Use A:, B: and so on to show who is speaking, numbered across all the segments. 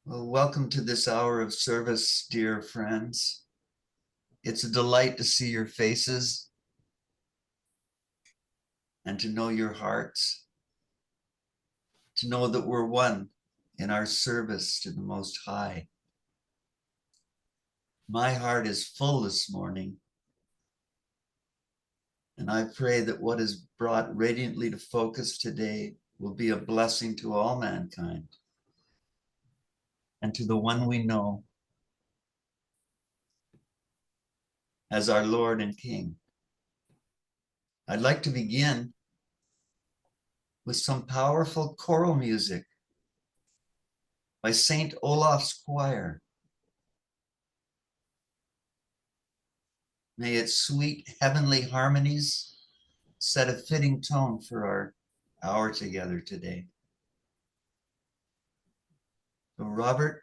A: Well, welcome to this hour of service, dear friends. It's a delight to see your faces and to know your hearts, to know that we're one in our service to the Most High. My heart is full this morning, and I pray that what is brought radiantly to focus today will be a blessing to all mankind and to the one we know as our Lord and King. I'd like to begin with some powerful choral music by St. Olaf's Choir. May its sweet heavenly harmonies set a fitting tone for our hour together today. So Robert,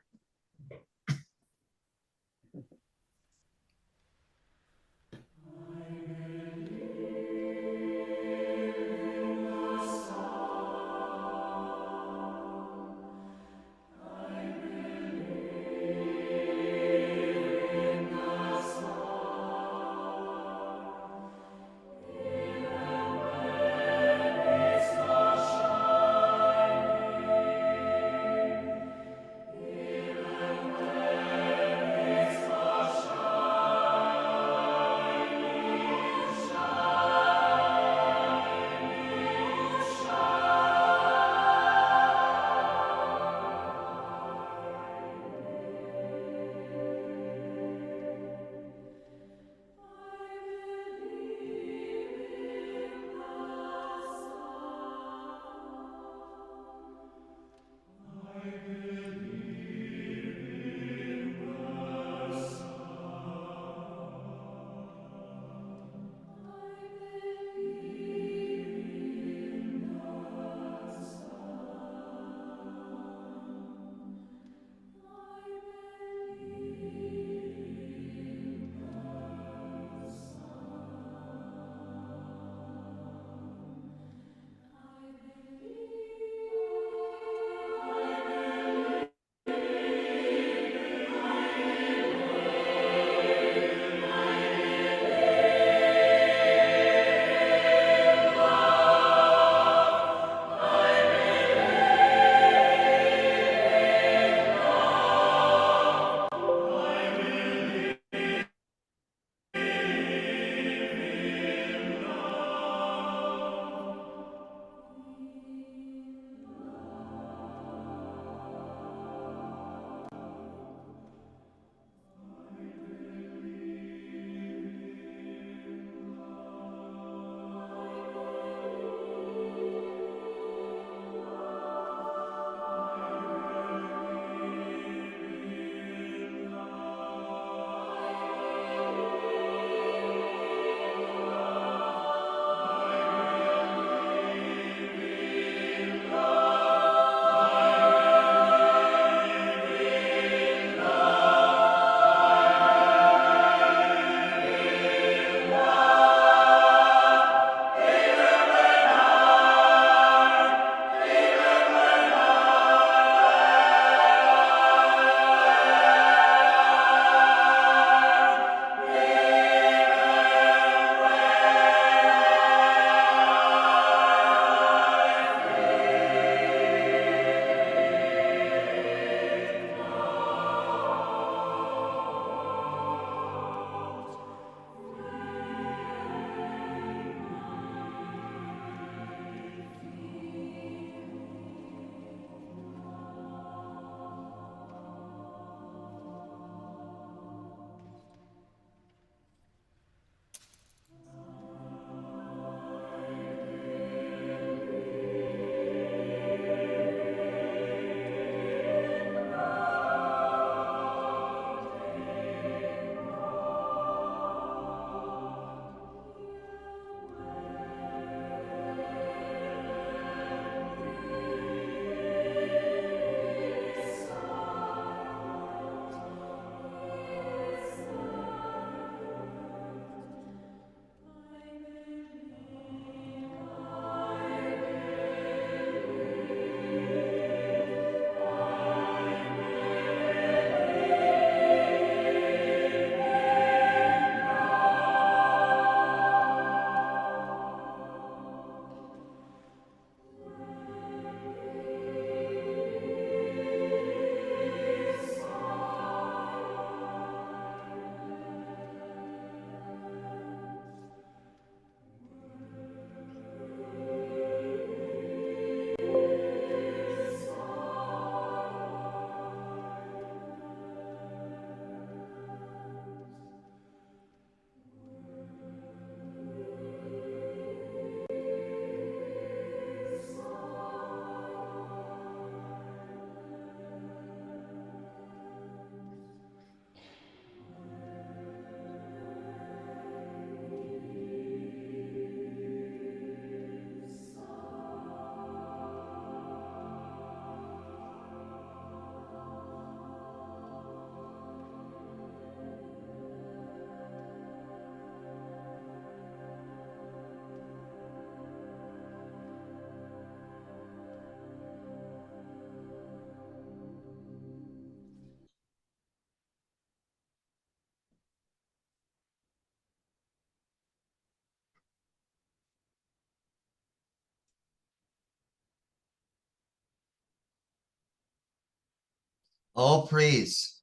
A: All praise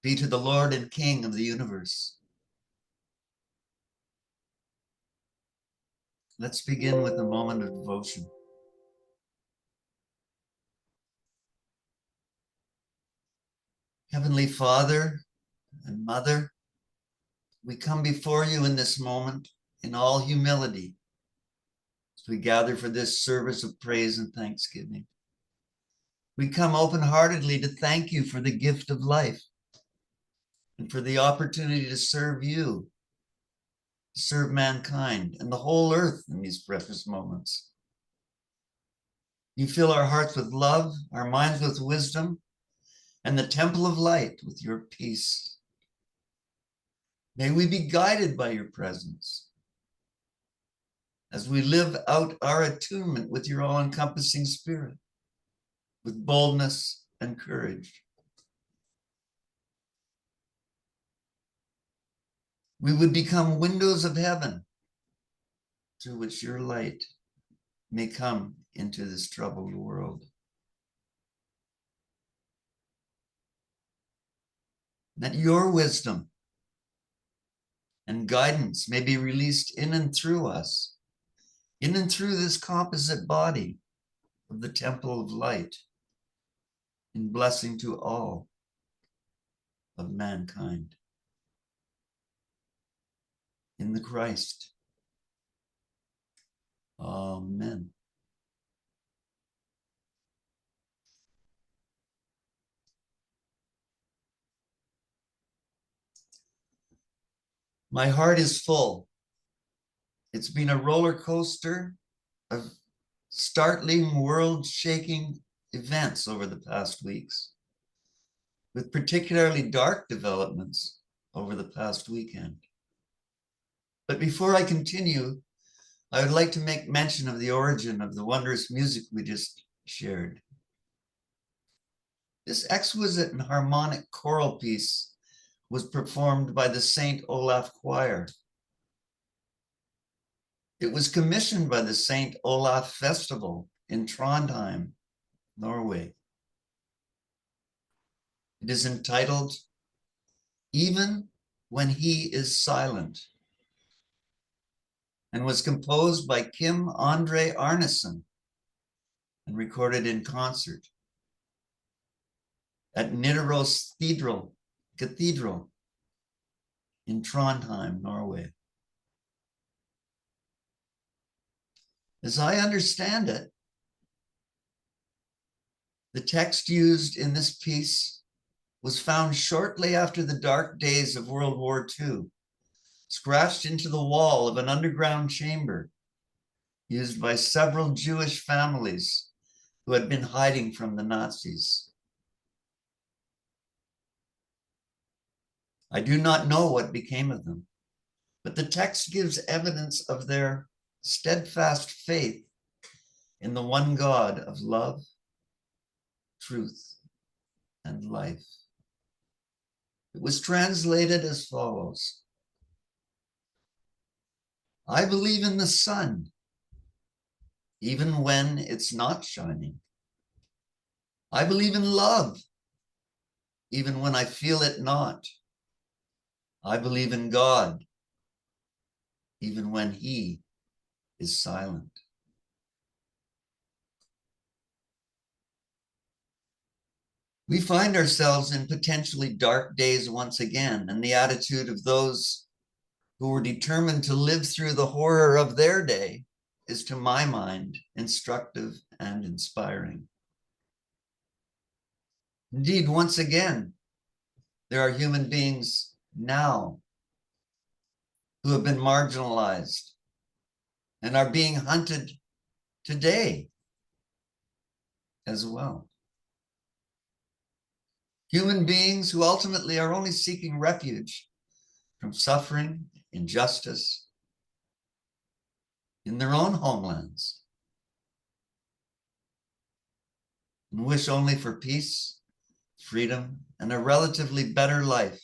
A: be to the Lord and King of the universe. Let's begin with a moment of devotion. Heavenly Father and Mother, we come before you in this moment in all humility as we gather for this service of praise and thanksgiving. We come open-heartedly to thank you for the gift of life and for the opportunity to serve you, to serve mankind and the whole earth in these precious moments. You fill our hearts with love, our minds with wisdom, and the temple of light with your peace. May we be guided by your presence as we live out our attunement with your all-encompassing spirit, with boldness and courage. We would become windows of heaven through which your light may come into this troubled world. That your wisdom and guidance may be released in and through us, in and through this composite body of the temple of light, in blessing to all of mankind. In the Christ. Amen. My heart is full. It's been a roller coaster of startling, world-shaking events over the past weeks, with particularly dark developments over the past weekend. But before I continue, I would like to make mention of the origin of the wondrous music we just shared. This exquisite and harmonic choral piece was performed by the St. Olaf Choir. It was commissioned by the St. Olaf Festival in Trondheim, Norway. It is entitled, Even When He Is Silent, and was composed by Kim Andre Arneson and recorded in concert at Nidaros Cathedral in Trondheim, Norway. As I understand it, the text used in this piece was found shortly after the dark days of World War II, scratched into the wall of an underground chamber used by several Jewish families who had been hiding from the Nazis. I do not know what became of them, but the text gives evidence of their steadfast faith in the one God of love, truth, and life. It was translated as follows. I believe in the sun, even when it's not shining. I believe in love, even when I feel it not. I believe in God, even when he is silent. We find ourselves in potentially dark days once again, and the attitude of those who were determined to live through the horror of their day is, to my mind, instructive and inspiring. Indeed, once again, there are human beings now who have been marginalized and are being hunted today as well. Human beings who ultimately are only seeking refuge from suffering, injustice in their own homelands, and wish only for peace, freedom, and a relatively better life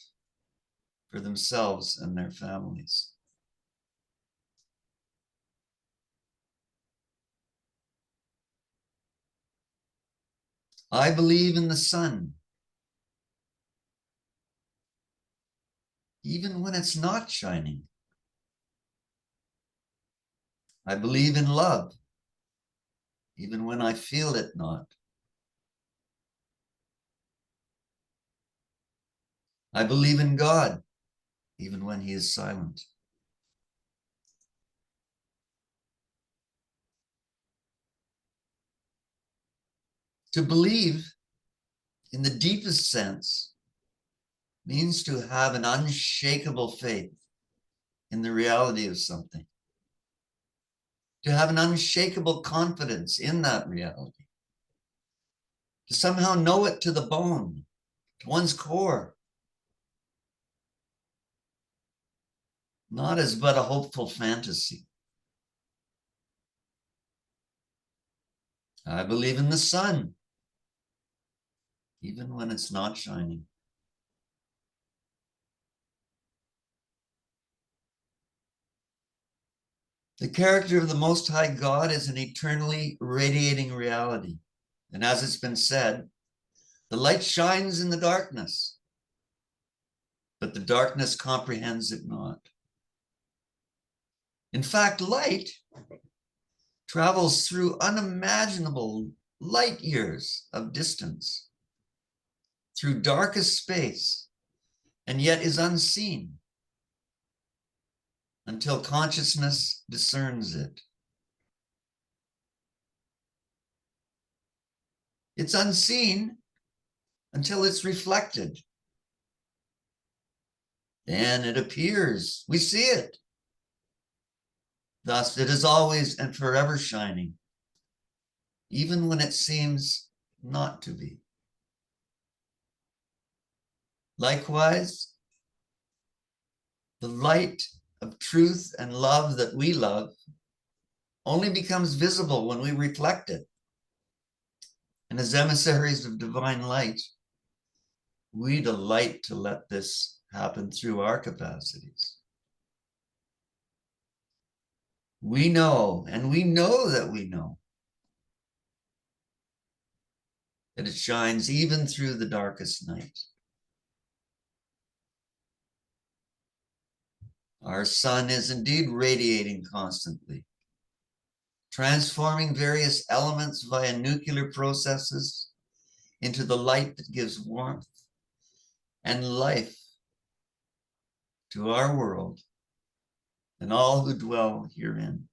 A: for themselves and their families. I believe in the sun, even when it's not shining. I believe in love, even when I feel it not. I believe in God, even when he is silent. To believe, in the deepest sense, means to have an unshakable faith in the reality of something, to have an unshakable confidence in that reality, to somehow know it to the bone, to one's core, not as but a hopeful fantasy. I believe in the sun, even when it's not shining. The character of the Most High God is an eternally radiating reality. And as it's been said, the light shines in the darkness, but the darkness comprehends it not. In fact, light travels through unimaginable light years of distance, through darkest space, and yet is unseen until consciousness discerns it. It's unseen until it's reflected. Then it appears. We see it. Thus, it is always and forever shining, even when it seems not to be. Likewise, the light of truth and love that we love only becomes visible when we reflect it. And as emissaries of divine light, we delight to let this happen through our capacities. We know, and we know that we know, that it shines even through the darkest night. Our sun is indeed radiating constantly, transforming various elements via nuclear processes into the light that gives warmth and life to our world and all who dwell herein.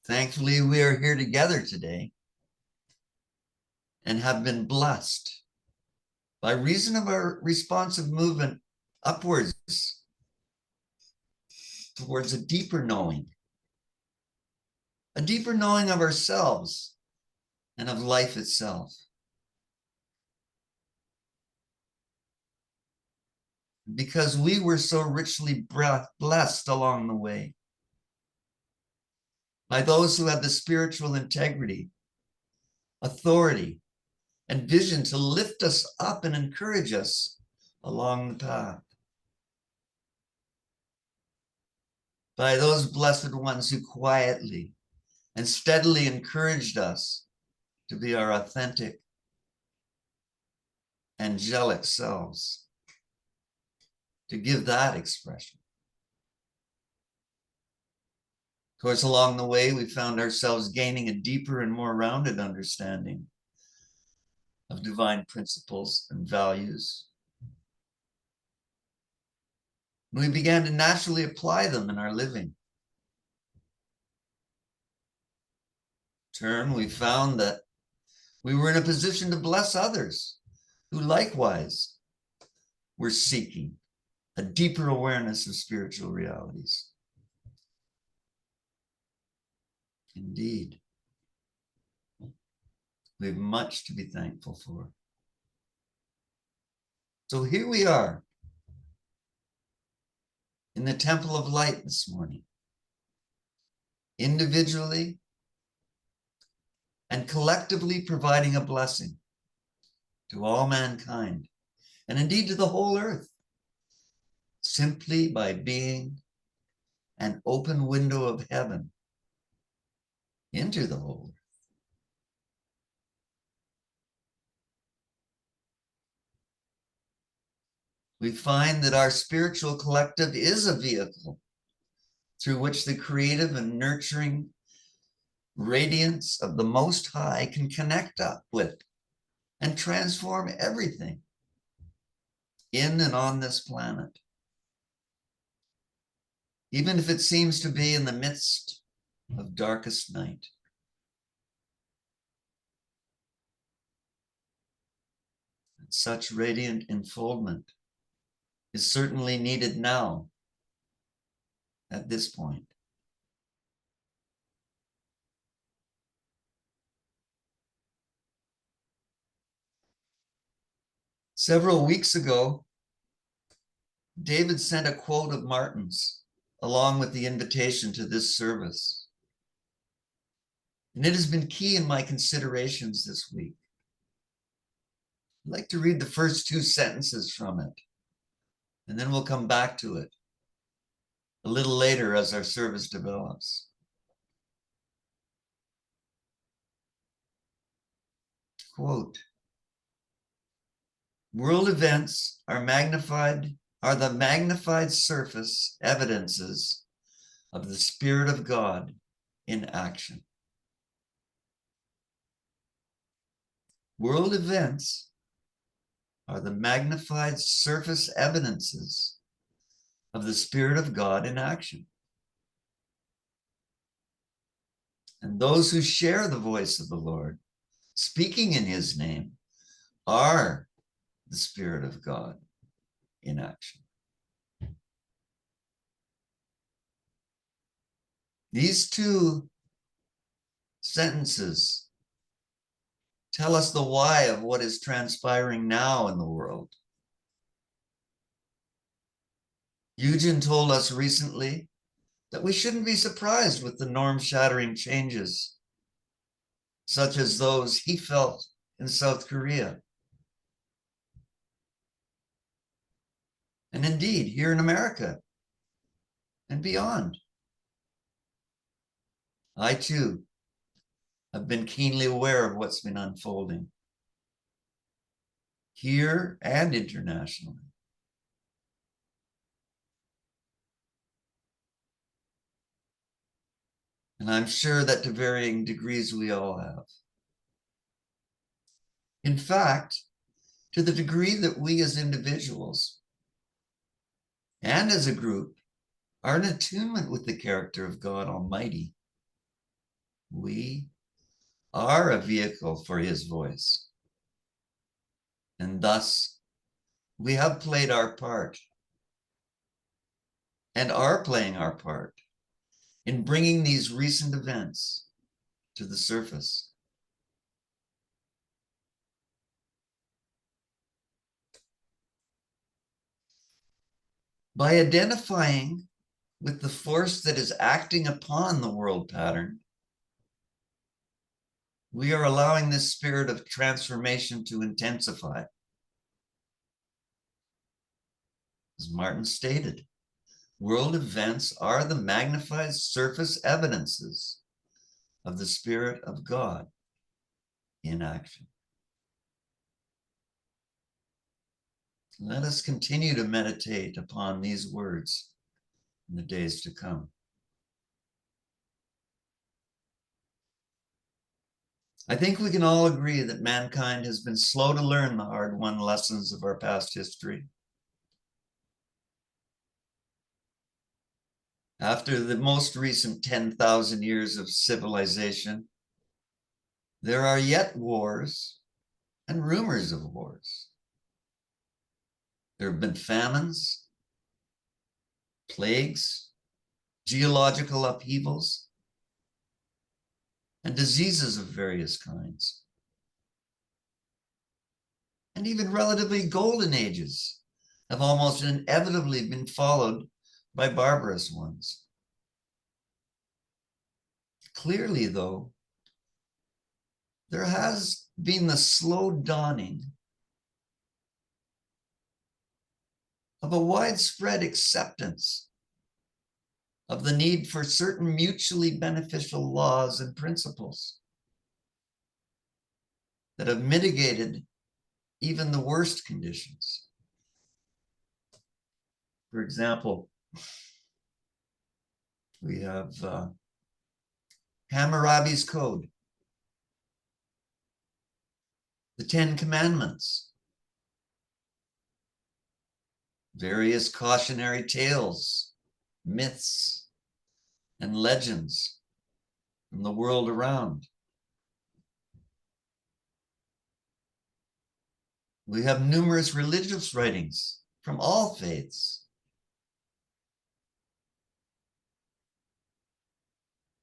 A: Thankfully, we are here together today and have been blessed by reason of our responsive movement upwards towards a deeper knowing of ourselves and of life itself. Because we were so richly blessed along the way by those who had the spiritual integrity, authority, and vision to lift us up and encourage us along the path. By those blessed ones who quietly and steadily encouraged us to be our authentic, angelic selves, to give that expression. Of course, along the way, we found ourselves gaining a deeper and more rounded understanding of divine principles and values. We began to naturally apply them in our living. In turn, we found that we were in a position to bless others who likewise were seeking a deeper awareness of spiritual realities. Indeed, we have much to be thankful for. So here we are in the Temple of Light this morning, individually and collectively providing a blessing to all mankind, and indeed to the whole earth, simply by being an open window of heaven into the whole earth. we find that our spiritual collective is a vehicle through which the creative and nurturing radiance of the Most High can connect up with and transform everything in and on this planet, even if it seems to be in the midst of darkest night. And such radiant enfoldment is certainly needed now at this point. Several weeks ago, David sent a quote of Martin's along with the invitation to this service. And it has been key in my considerations this week. I'd like to read the first two sentences from it, and then we'll come back to it a little later as our service develops. Quote, world events are the magnified surface evidences of the Spirit of God in action. World events are the magnified surface evidences of the Spirit of God in action. And those who share the voice of the Lord, speaking in his name, are the Spirit of God in action. These two sentences tell us the why of what is transpiring now in the world. Eugen told us recently that we shouldn't be surprised with the norm-shattering changes, such as those he felt in South Korea. And indeed, here in America and beyond. I too have been keenly aware of what's been unfolding here and internationally. And I'm sure that to varying degrees we all have. In fact, to the degree that we as individuals and as a group are in attunement with the character of God Almighty, we are a vehicle for his voice. And thus, we have played our part and are playing our part in bringing these recent events to the surface. By identifying with the force that is acting upon the world pattern, we are allowing this spirit of transformation to intensify. As Martin stated, world events are the magnified surface evidences of the Spirit of God in action. Let us continue to meditate upon these words in the days to come. I think we can all agree that mankind has been slow to learn the hard-won lessons of our past history. After the most recent 10,000 years of civilization, there are yet wars and rumors of wars. There have been famines, plagues, geological upheavals, and diseases of various kinds. And even relatively golden ages have almost inevitably been followed by barbarous ones. Clearly, though, there has been the slow dawning of a widespread acceptance of the need for certain mutually beneficial laws and principles that have mitigated even the worst conditions. For example, we have Hammurabi's Code, the Ten Commandments, various cautionary tales, myths, and legends from the world around. We have numerous religious writings from all faiths.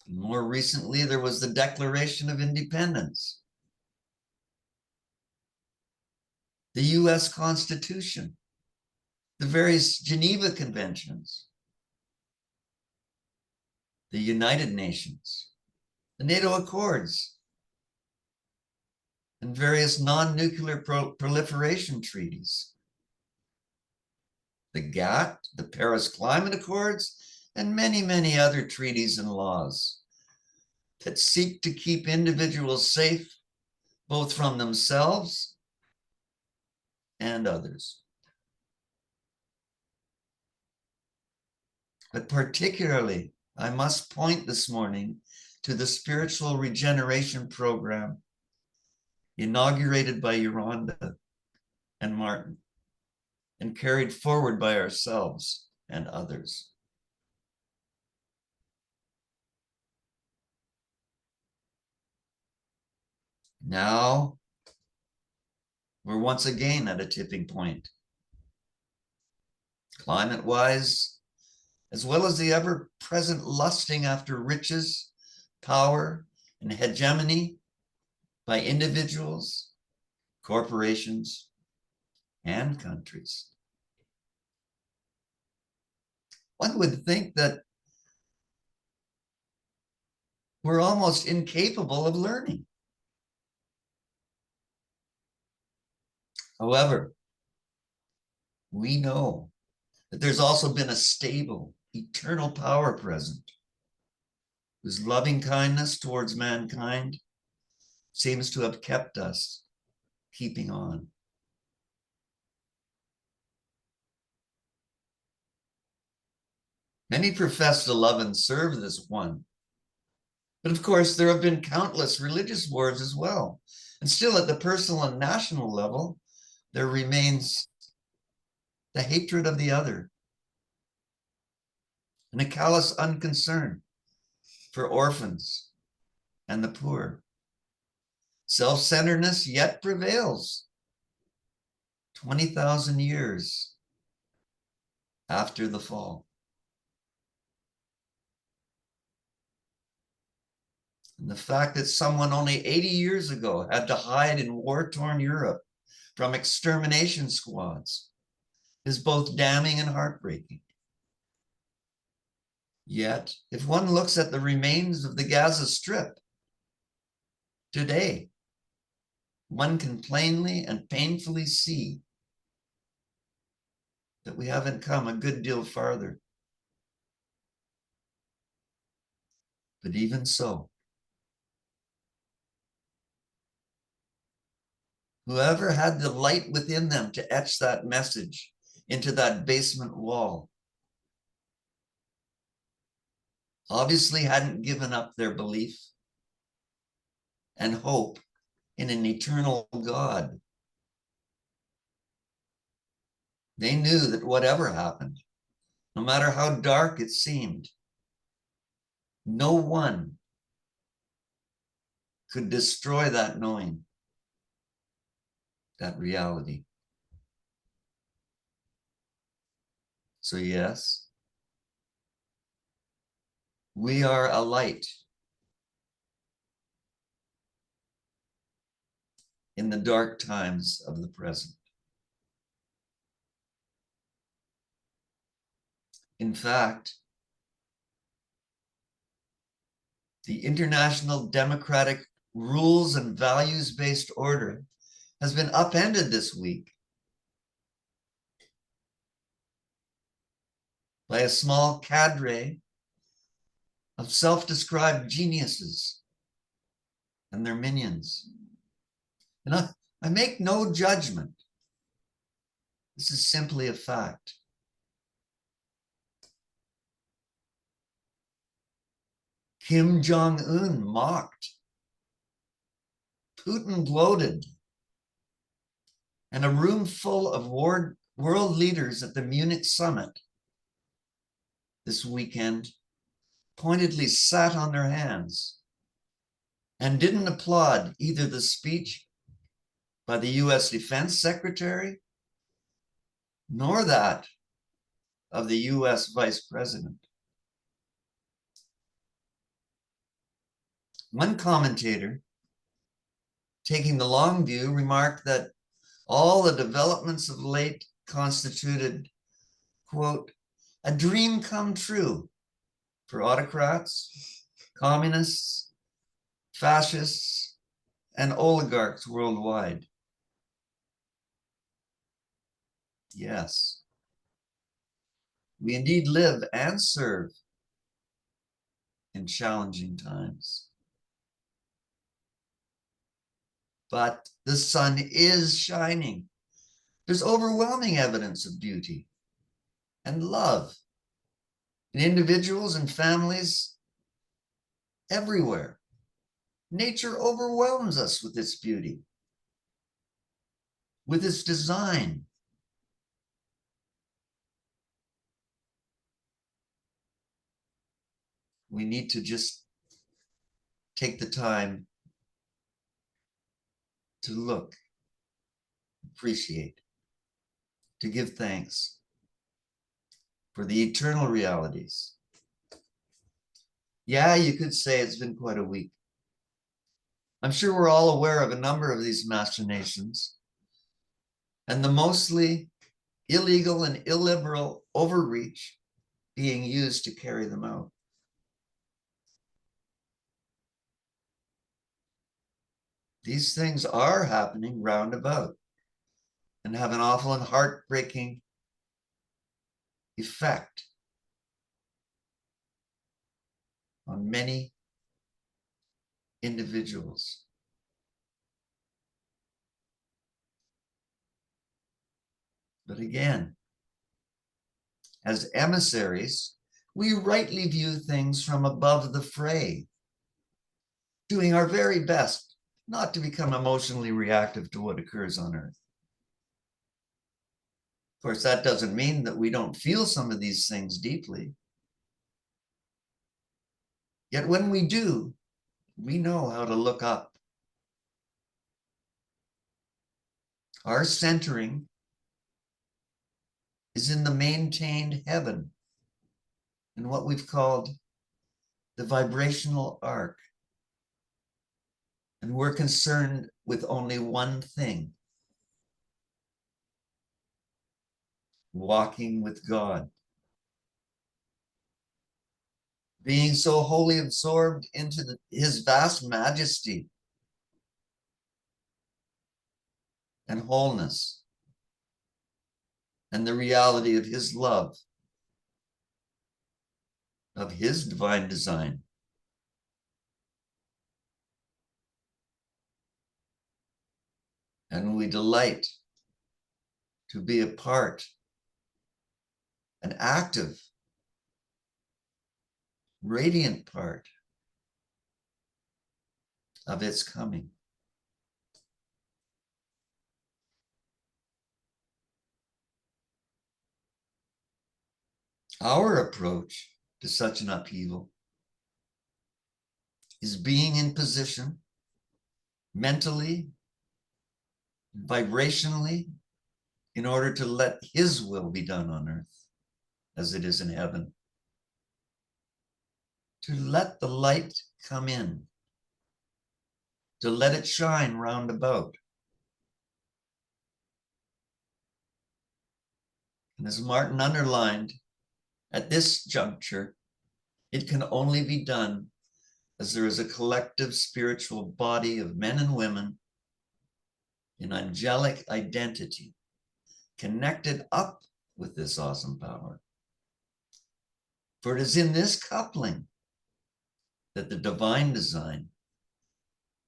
A: More recently, there was the Declaration of Independence, the US Constitution, the various Geneva Conventions, the United Nations, the NATO Accords, and various non-nuclear proliferation treaties, the GATT, the Paris Climate Accords, and many, many other treaties and laws that seek to keep individuals safe, both from themselves and others. But particularly, I must point this morning to the spiritual regeneration program inaugurated by Yolanda and Martin and carried forward by ourselves and others. Now, we're once again at a tipping point. Climate-wise, as well as the ever-present lusting after riches, power, and hegemony by individuals, corporations, and countries. One would think that we're almost incapable of learning. However, we know that there's also been a stable, eternal power present, whose loving kindness towards mankind seems to have kept us keeping on. Many profess to love and serve this one. But of course, there have been countless religious wars as well. And still at the personal and national level, there remains the hatred of the other and a callous unconcern for orphans and the poor. Self-centeredness yet prevails 20,000 years after the fall. And the fact that someone only 80 years ago had to hide in war-torn Europe from extermination squads is both damning and heartbreaking. Yet, if one looks at the remains of the Gaza Strip today, one can plainly and painfully see that we haven't come a good deal farther. But even so, whoever had the light within them to etch that message into that basement wall obviously hadn't given up their belief and hope in an eternal God. They knew that whatever happened, no matter how dark it seemed, no one could destroy that knowing, that reality. So yes, we are a light in the dark times of the present. In fact, the international democratic rules and values-based order has been upended this week by a small cadre of self-described geniuses and their minions. And I make no judgment. This is simply a fact. Kim Jong-un mocked. Putin gloated. And a room full of world leaders at the Munich summit this weekend pointedly sat on their hands and didn't applaud either the speech by the US Defense Secretary nor that of the US Vice President. One commentator, taking the long view, remarked that all the developments of late constituted, quote, a dream come true for autocrats, communists, fascists, and oligarchs worldwide. Yes, we indeed live and serve in challenging times. But the sun is shining. There's overwhelming evidence of beauty and love in individuals and families everywhere. Nature overwhelms us with its beauty, with its design. We need to just take the time to look, appreciate, to give thanks for the eternal realities. Yeah, you could say it's been quite a week. I'm sure we're all aware of a number of these machinations and the mostly illegal and illiberal overreach being used to carry them out. These things are happening roundabout and have an awful and heartbreaking effect on many individuals. But again, as emissaries, we rightly view things from above the fray, doing our very best not to become emotionally reactive to what occurs on Earth. Of course, that doesn't mean that we don't feel some of these things deeply. Yet when we do, we know how to look up. Our centering is in the maintained heaven, in what we've called the vibrational arc. And we're concerned with only one thing: walking with God. Being so wholly absorbed into his vast majesty and wholeness and the reality of his love, of his divine design. And we delight to be a part, an active, radiant part of its coming. Our approach to such an upheaval is being in position mentally, vibrationally, in order to let his will be done on earth as it is in heaven. To let the light come in, to let it shine round about. And as Martin underlined, at this juncture, it can only be done as there is a collective spiritual body of men and women in angelic identity, connected up with this awesome power. For it is in this coupling that the divine design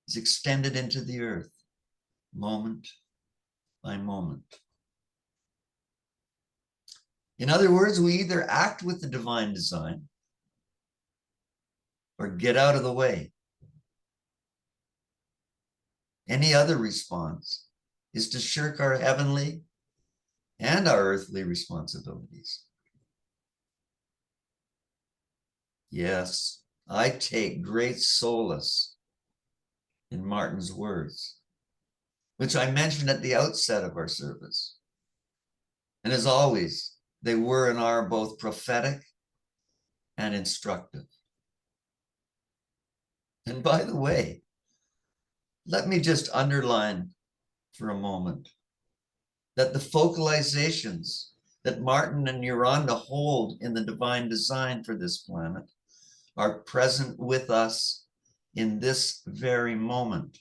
A: is extended into the earth, moment by moment. In other words, we either act with the divine design or get out of the way. Any other response is to shirk our heavenly and our earthly responsibilities. Yes, I take great solace in Martin's words, which I mentioned at the outset of our service. And as always, they were and are both prophetic and instructive. And by the way, let me just underline for a moment that the focalizations that Martin and Yolanda hold in the divine design for this planet are present with us in this very moment.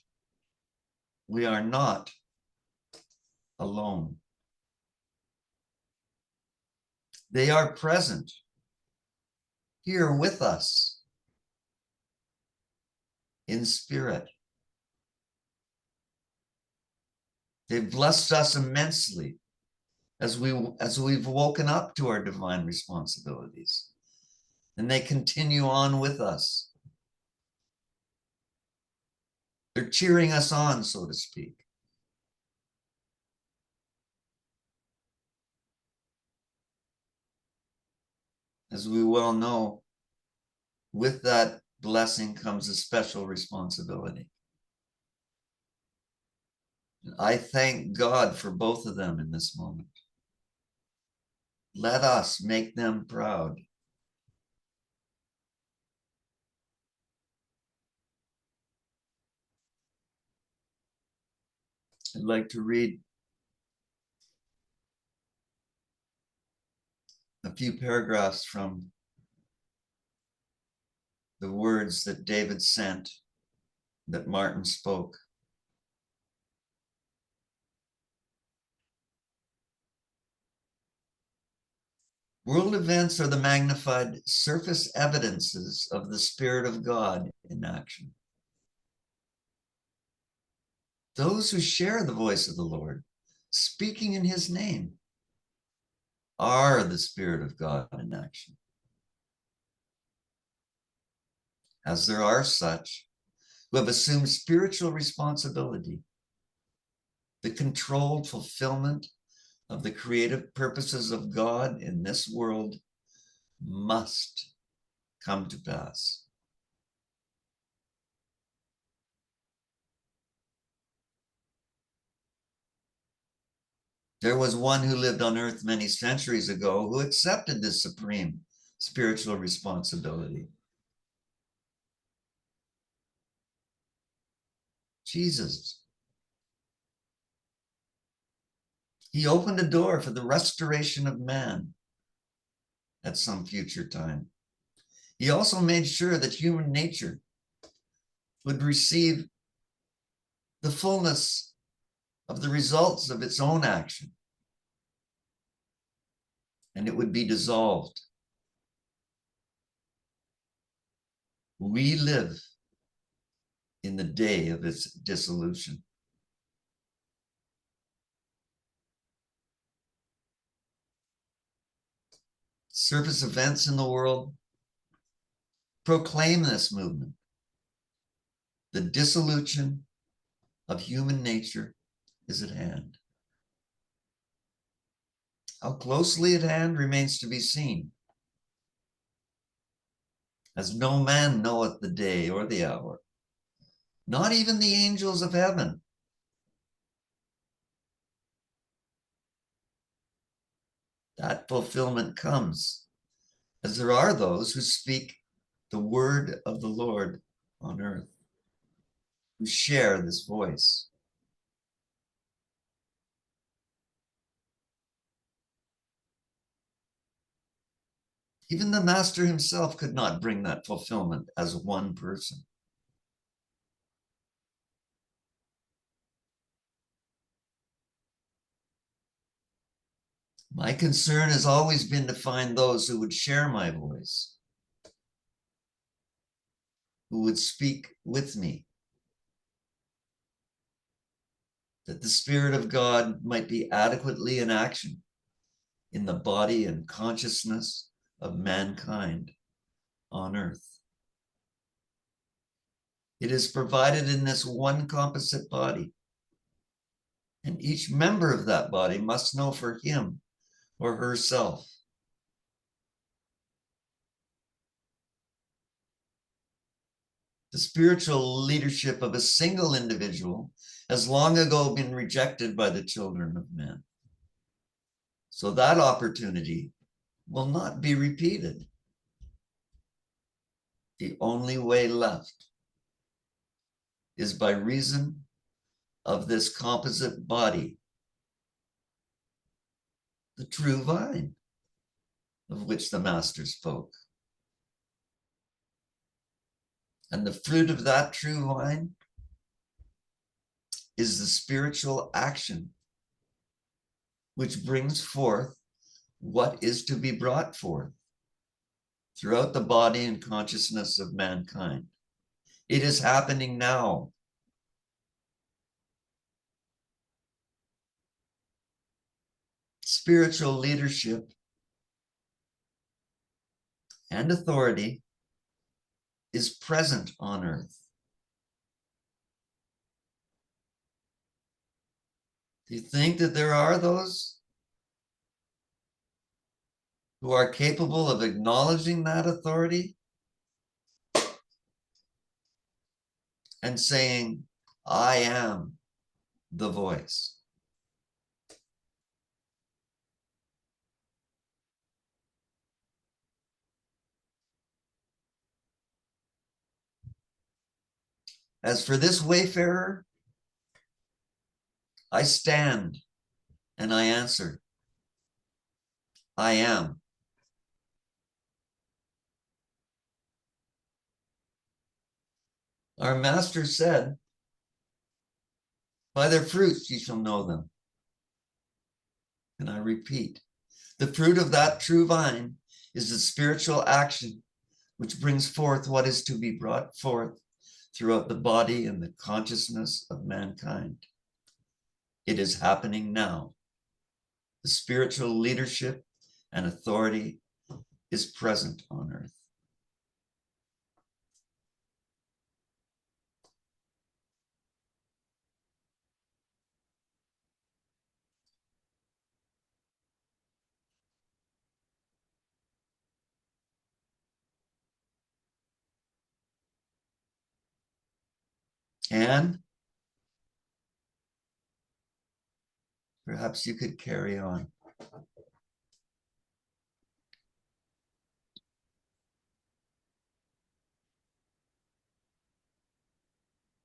A: We are not alone. They are present here with us in spirit. They've blessed us immensely as we've woken up to our divine responsibilities, and they continue on with us. They're cheering us on, so to speak. As we well know, with that blessing comes a special responsibility. And I thank God for both of them in this moment. Let us make them proud. I'd like to read a few paragraphs from the words that David sent, that Martin spoke. World events are the magnified surface evidences of the Spirit of God in action. Those who share the voice of the Lord, speaking in his name, are the Spirit of God in action. As there are such who have assumed spiritual responsibility, the controlled fulfillment of the creative purposes of God in this world must come to pass. There was one who lived on earth many centuries ago who accepted this supreme spiritual responsibility. Jesus. He opened a door for the restoration of man at some future time. He also made sure that human nature would receive the fullness of the results of its own action, and it would be dissolved. We live in the day of its dissolution. Surface events in the world proclaim this movement. The dissolution of human nature is at hand. How closely at hand remains to be seen, as no man knoweth the day or the hour, not even the angels of heaven. That fulfillment comes as there are those who speak the word of the Lord on earth, who share this voice. Even the Master himself could not bring that fulfillment as one person. My concern has always been to find those who would share my voice, who would speak with me, that the Spirit of God might be adequately in action in the body and consciousness of mankind on earth. It is provided in this one composite body. And each member of that body must know for him or herself. The spiritual leadership of a single individual has long ago been rejected by the children of men. So that opportunity will not be repeated. The only way left is by reason of this composite body, the true vine of which the Master spoke. And the fruit of that true vine is the spiritual action which brings forth what is to be brought forth throughout the body and consciousness of mankind. It is happening now. Spiritual leadership and authority is present on earth. Do you think that there are those who are capable of acknowledging that authority and saying, I am the voice? As for this wayfarer, I stand and I answer, I am. Our Master said, by their fruits ye shall know them. And I repeat, the fruit of that true vine is the spiritual action which brings forth what is to be brought forth throughout the body and the consciousness of mankind. It is happening now. The spiritual leadership and authority is present on earth. And perhaps you could carry on.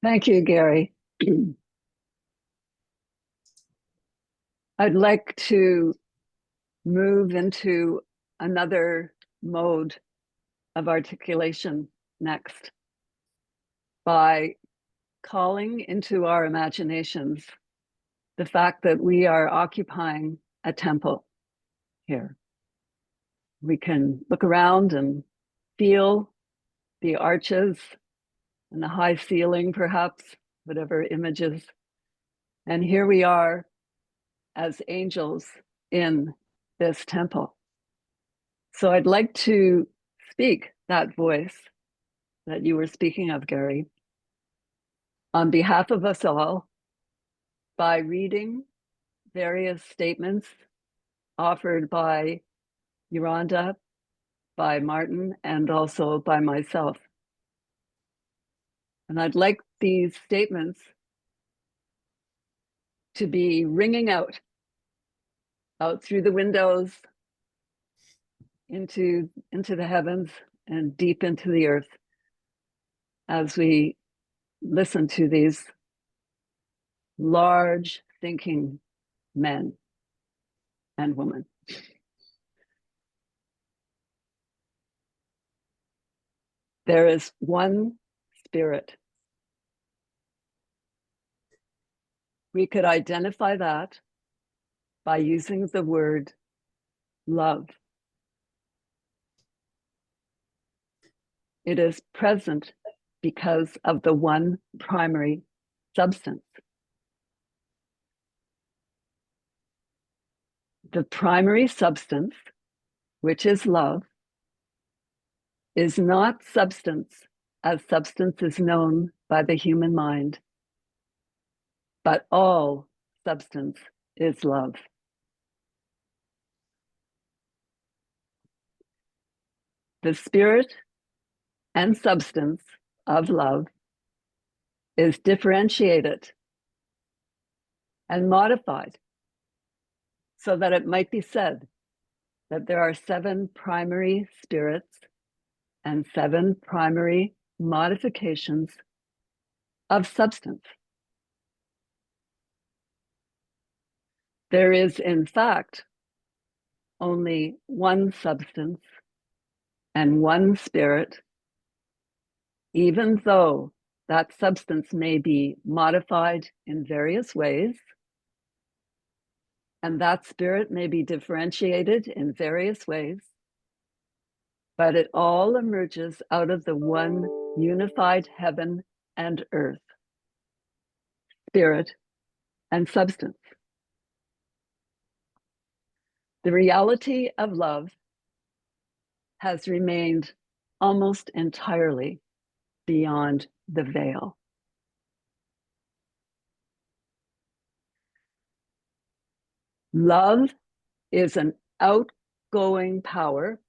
B: Thank you, Gary. I'd like to move into another mode of articulation next by calling into our imaginations the fact that we are occupying a temple here. We can look around and feel the arches and the high ceiling, perhaps, whatever images. And here we are as angels in this temple. So I'd like to speak that voice that you were speaking of, Gary, on behalf of us all by reading various statements offered by Yolanda, by Martin, and also by myself. And I'd like these statements to be ringing out through the windows, into the heavens and deep into the earth as we listen to these large thinking men and women. There is one spirit. We could identify that by using the word love. It is present because of the one primary substance. The primary substance, which is love, is not substance as substance is known by the human mind, but all substance is love. The spirit and substance of love is differentiated and modified so that it might be said that there are 7 primary spirits and 7 primary modifications of substance. There is, in fact, only one substance and one spirit, even though that substance may be modified in various ways, and that spirit may be differentiated in various ways, but it all emerges out of the one unified heaven and earth, spirit and substance. The reality of love has remained almost entirely beyond the veil. Love is an outgoing power,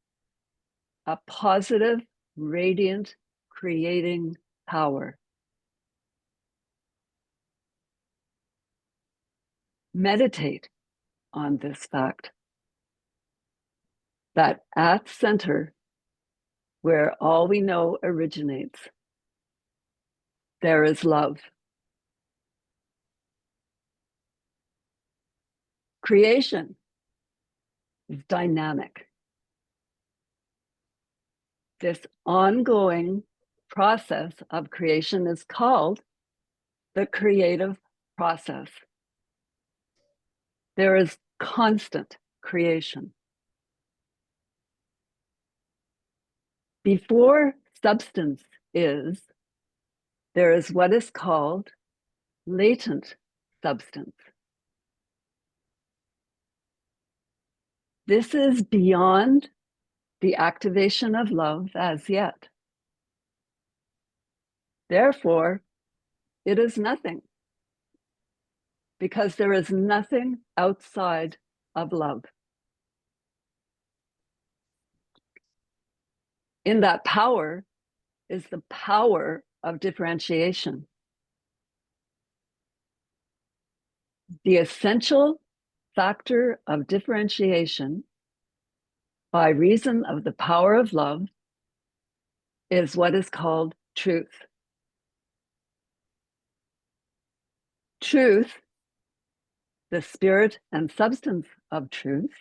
B: a positive, radiant, creating power. Meditate on this fact, that at center, where all we know originates, there is love. Creation is dynamic. This ongoing process of creation is called the creative process. There is constant creation. Before substance is, there is what is called latent substance. This is beyond the activation of love as yet. Therefore, it is nothing, because there is nothing outside of love. In that power is the power of differentiation. The essential factor of differentiation, by reason of the power of love, is what is called truth. Truth, the spirit and substance of truth,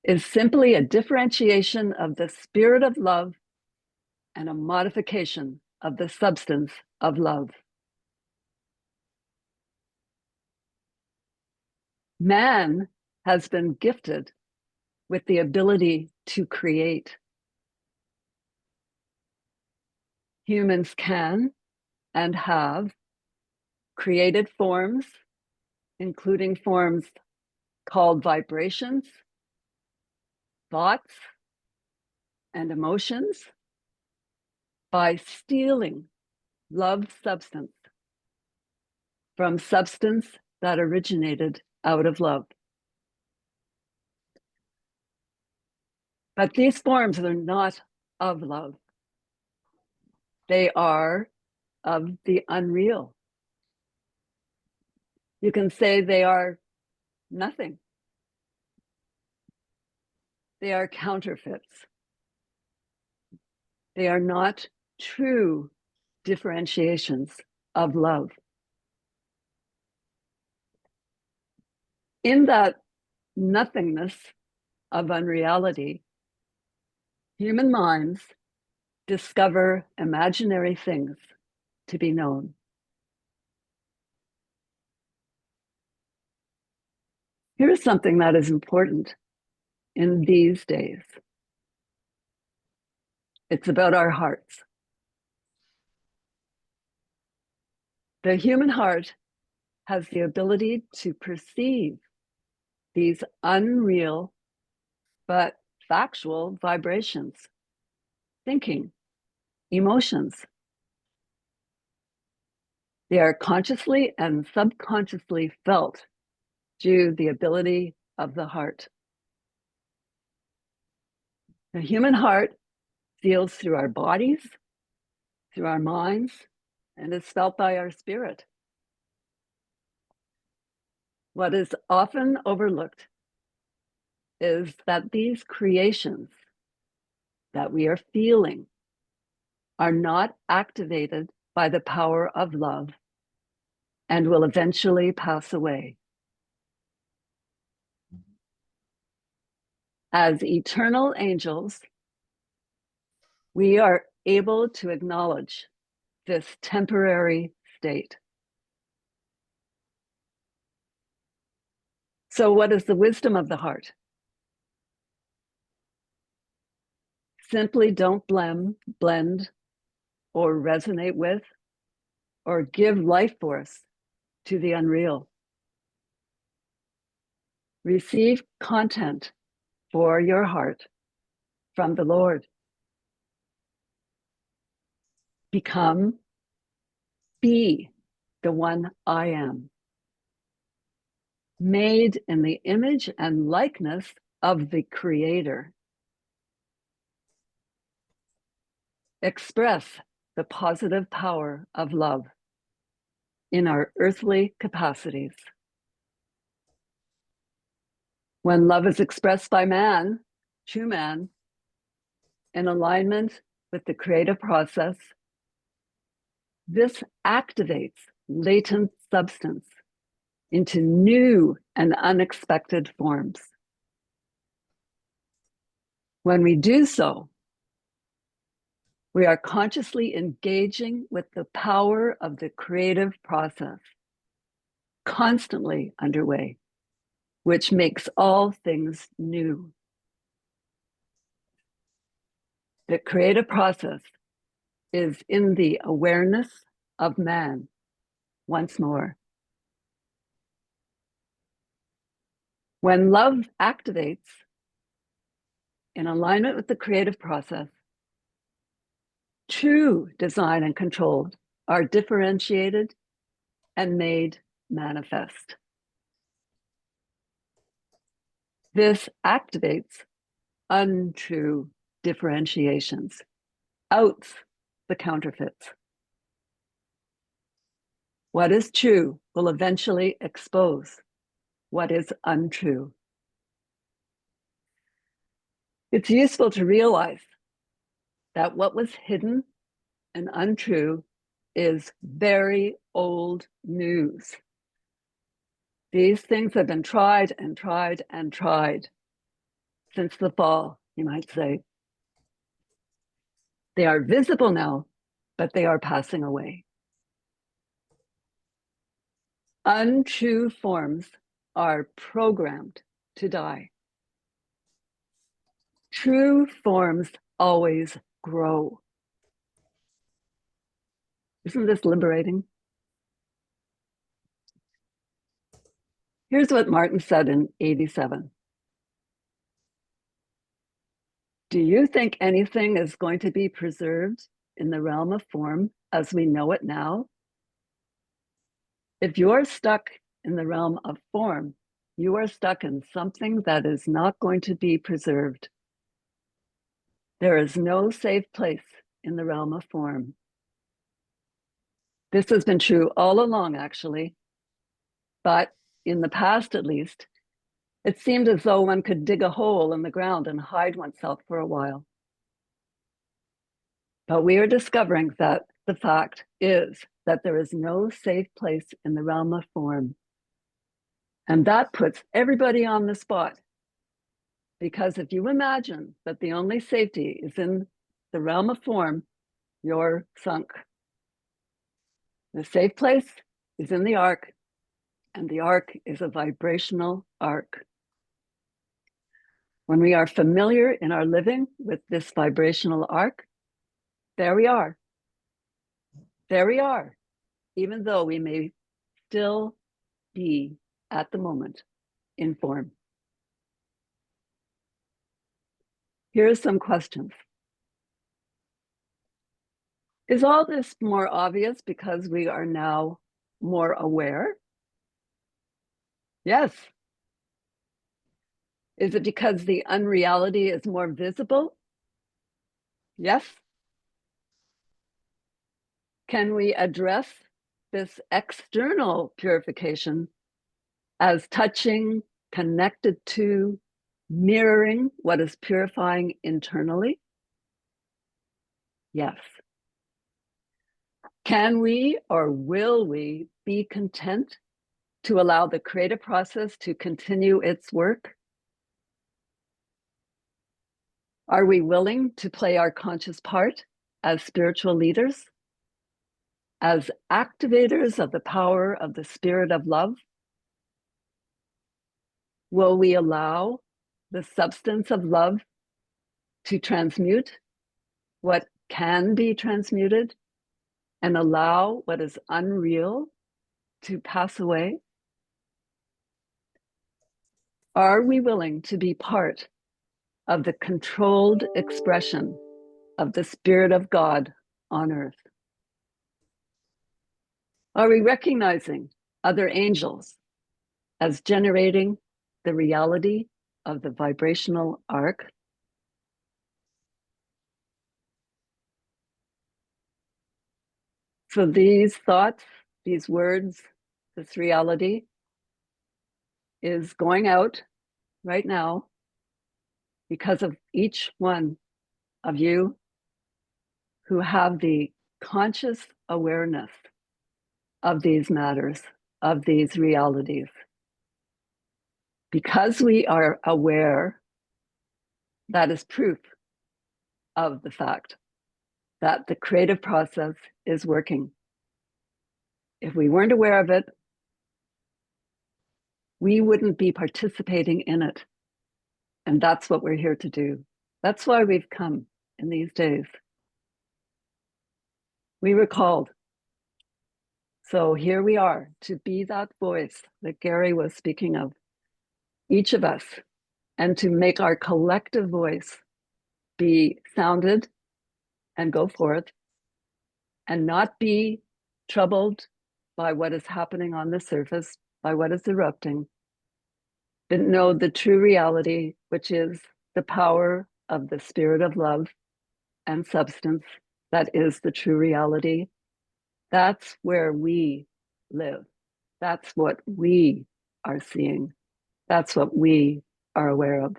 B: is simply a differentiation of the spirit of love and a modification of the substance of love. Man has been gifted with the ability to create. Humans can and have created forms, including forms called vibrations, thoughts, and emotions, by stealing love substance from substance that originated out of love. But these forms are not of love. They are of the unreal. You can say they are nothing. They are counterfeits. They are not true differentiations of love. In that nothingness of unreality, human minds discover imaginary things to be known. Here's something that is important in these days. It's about our hearts. The human heart has the ability to perceive these unreal but factual vibrations, thinking, emotions. They are consciously and subconsciously felt through the ability of the heart. The human heart feels through our bodies, through our minds, and is felt by our spirit. What is often overlooked is that these creations that we are feeling are not activated by the power of love and will eventually pass away. As eternal angels, we are able to acknowledge this temporary state. So, what is the wisdom of the heart? Simply don't blend, or resonate with, or give life force to the unreal. Receive content for your heart from the Lord. Be the one I am, made in the image and likeness of the Creator. Express the positive power of love in our earthly capacities. When love is expressed by man, true man, in alignment with the creative process, this activates latent substance into new and unexpected forms. When we do so, we are consciously engaging with the power of the creative process, constantly underway, which makes all things new. The creative process is in the awareness of man once more. When love activates in alignment with the creative process, true design and control are differentiated and made manifest. This activates untrue differentiations, outs the counterfeits. What is true will eventually expose what is untrue. It's useful to realize that what was hidden and untrue is very old news. These things have been tried and tried and tried since the fall, you might say. They are visible now, but they are passing away. Untrue forms are programmed to die. True forms always grow. Isn't this liberating? Here's what Martin said in 87. Do you think anything is going to be preserved in the realm of form as we know it now? If you're stuck in the realm of form, you are stuck in something that is not going to be preserved. There is no safe place in the realm of form. This has been true all along, actually, but in the past, at least, it seemed as though one could dig a hole in the ground and hide oneself for a while. But we are discovering that the fact is that there is no safe place in the realm of form. And that puts everybody on the spot. Because if you imagine that the only safety is in the realm of form, you're sunk. The safe place is in the ark, and the ark is a vibrational ark. When we are familiar in our living with this vibrational ark, there we are. There we are, even though we may still be at the moment in form. Here are some questions. Is all this more obvious because we are now more aware? Yes. Is it because the unreality is more visible? Yes. Can we address this external purification as touching, connected to, mirroring what is purifying internally? Yes. Can we or will we be content to allow the creative process to continue its work? Are we willing to play our conscious part as spiritual leaders, as activators of the power of the spirit of love? Will we allow the substance of love to transmute what can be transmuted and allow what is unreal to pass away? Are we willing to be part of the controlled expression of the Spirit of God on earth? Are we recognizing other angels as generating the reality of the vibrational arc? So these thoughts, these words, this reality is going out right now because of each one of you who have the conscious awareness of these matters, of these realities. Because we are aware, that is proof of the fact that the creative process is working. If we weren't aware of it, we wouldn't be participating in it. And that's what we're here to do. That's why we've come in these days. We were called. So here we are to be that voice that Gary was speaking of, each of us, and to make our collective voice be sounded and go forth and not be troubled by what is happening on the surface, by what is erupting, but know the true reality, which is the power of the spirit of love and substance. That is the true reality. That's where we live. That's what we are seeing. That's what we are aware of.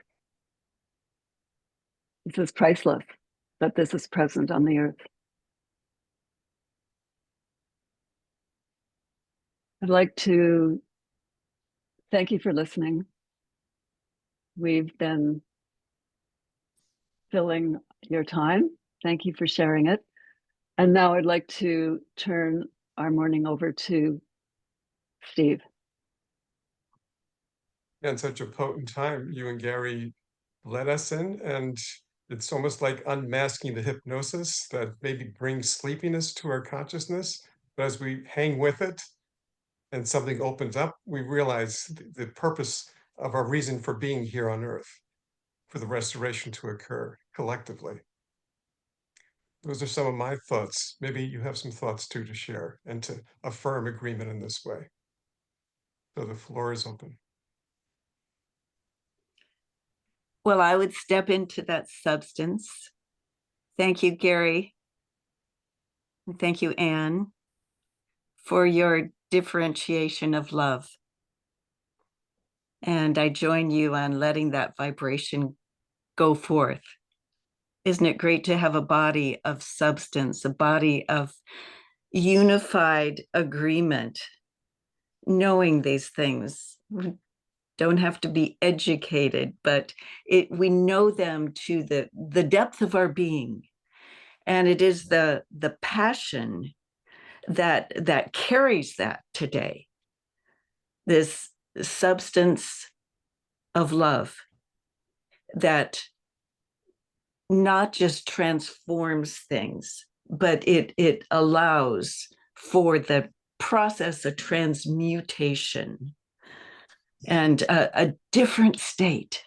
B: This is priceless, that this is present on the earth. I'd like to thank you for listening. We've been filling your time. Thank you for sharing it. And now I'd like to turn our morning over to Steve.
C: And such a potent time you and Gary led us in, and it's almost like unmasking the hypnosis that maybe brings sleepiness to our consciousness. But as we hang with it and something opens up, we realize the purpose of our reason for being here on earth, for the restoration to occur collectively. Those are some of my thoughts. Maybe you have some thoughts too to share and to affirm agreement in this way. So the floor is open.
D: Well, I would step into that substance. Thank you, Gary. And thank you, Anne, for your differentiation of love. And I join you on letting that vibration go forth. Isn't it great to have a body of substance, a body of unified agreement, knowing these things? We don't have to be educated, but we know them to the depth of our being. And it is the passion that carries that today, this substance of love that not just transforms things, but it allows for the process of transmutation and a different state.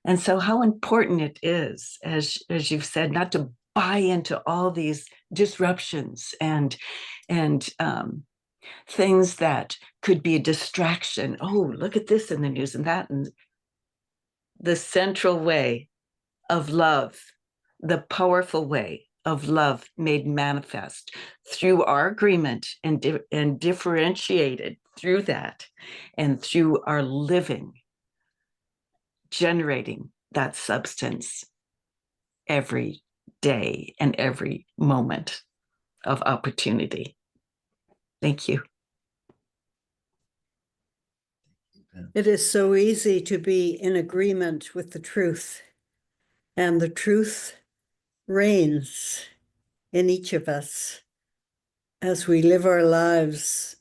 D: And so how important it is, as you've said, not to buy into all these disruptions and things that could be a distraction. Oh, look at this in the news and that. And the central way of love, the powerful way of love made manifest through our agreement and differentiated through that and through our living, generating that substance every day and every moment of opportunity. Thank you.
E: It is so easy to be in agreement with the truth, and the truth reigns in each of us as we live our lives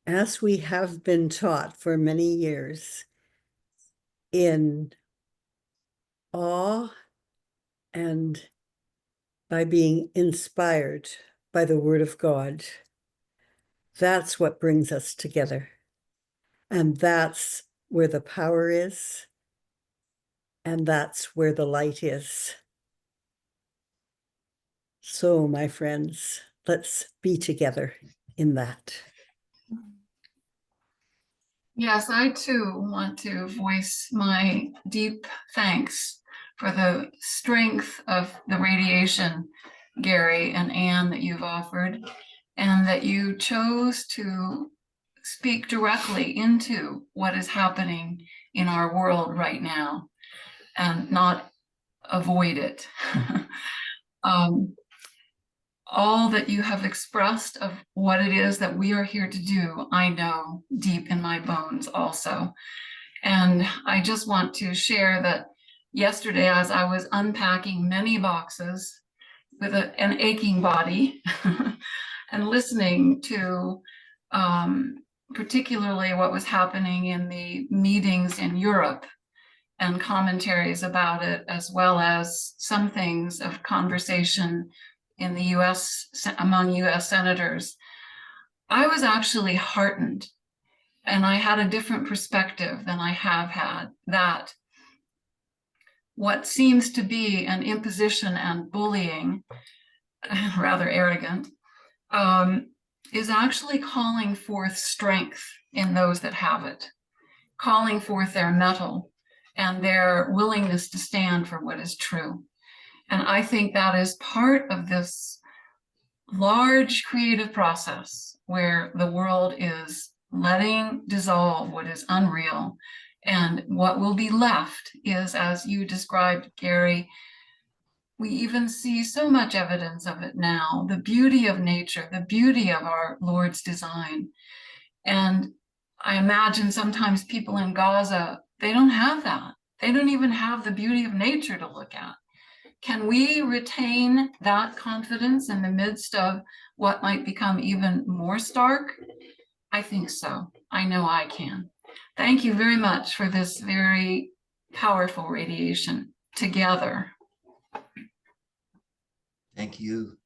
E: as we have been taught for many years, in awe and by being inspired by the Word of God. That's what brings us together. And that's where the power is. And that's where the light is. So, my friends, let's be together in that.
F: Yes, I too want to voice my deep thanks for the strength of the radiation, Gary and Anne, that you've offered, and that you chose to speak directly into what is happening in our world right now and not avoid it. All that you have expressed of what it is that we are here to do, I know deep in my bones also. And I just want to share that yesterday, as I was unpacking many boxes with an aching body and listening to particularly what was happening in the meetings in Europe and commentaries about it, as well as some things of conversation in the US, among US senators, I was actually heartened, and I had a different perspective than I have had, that what seems to be an imposition and bullying, rather arrogant, is actually calling forth strength in those that have it, calling forth their mettle and their willingness to stand for what is true. And I think that is part of this large creative process where the world is letting dissolve what is unreal. And what will be left is, as you described, Gary, we even see so much evidence of it now, the beauty of nature, the beauty of our Lord's design. And I imagine sometimes people in Gaza, they don't have that. They don't even have the beauty of nature to look at. Can we retain that confidence in the midst of what might become even more stark? I think so. I know I can. Thank you very much for this very powerful radiation together.
A: Thank you.